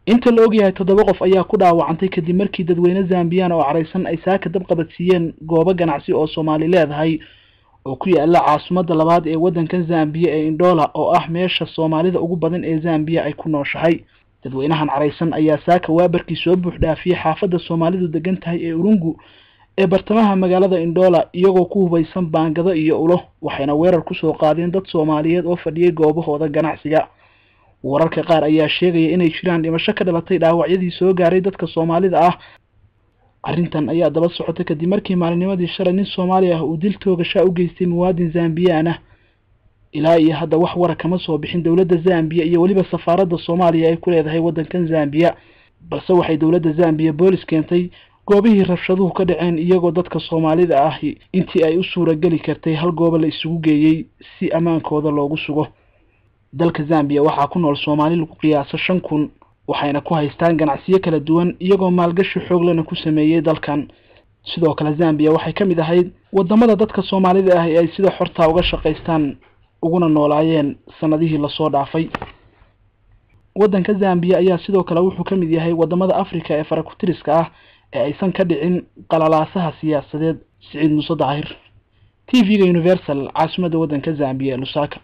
inta la ogyahay 7 qof ayaa ku dhaawacantay kadib markii dadweyne Zambiyaan oo careysan ay saaka dab qabadsiiyeen goobo ganacsi oo Soomaali leedahay oo ku yaala caasimadda labaad ee wadankan Zambiya ee Ndola oo ah meesha Soomaalida ugu badan ee Zambiya ay ku nooshahay. dadweynahan careysan ayaa saaka waabarkii soo buux dhaafiyay xaafadda Soomaalidu degan tahay ee Urungu ee bartamaha magaalada Ndola iyagoo ku hubaysan baangado iyo ulo waxayna weerar ku soo qaadeen dad Soomaaliyeed oo fadhiyay goobahooda ganacsiga. wararka qaar ayaa sheegaya inay jiraan dhimasho ka dhalatay dhaawacyadii soo gaaray dadka Soomaalida ah. arrintan ayaa daba socotay kadib markii maalinimadii shalay nin Soomaali ah uu dil toogasho u geystay muwaadin Zambiyaan ah. ilaa iyo hadda wax war kama soo bixin dawladda Zambiya iyo waliba safaaradda Soomaaliya ay ku leedahay wadankan Zambiya, balse waxay dawladda Zambiya boolis keentay goobihii rabshaduhu ka dhaceen iyagoo dadka Soomaalida ah intii ay u suuragali kartay hal goob la isugu geeyay si amaankooda loogu sugo. dalka Zambiya waxaa ku nool Soomaali lagu qiyaaso 5,000 waxayna ku haystaan ganacsiyo kala duwan iyagoo maalgashi xoog leh ku sameeyay dalkan. sidoo kale Zambiya waxay ka mid ahayd wadamada dadka Soomaalida ah ay sida xorta uga shaqeystaan uguna noolaayeen sanadihii la soo dhaafay. wadanka Zambiya ayaa sidoo kale wuxuu ka mid yahay wadamada Afrika ee farakutiriska ah ee aysan ka dhicin qalalaasaha siyaasadeed. Saciid Muuse Daahir, TV-ga Universal, caasimadda wadanka Zambiya, Lusaka.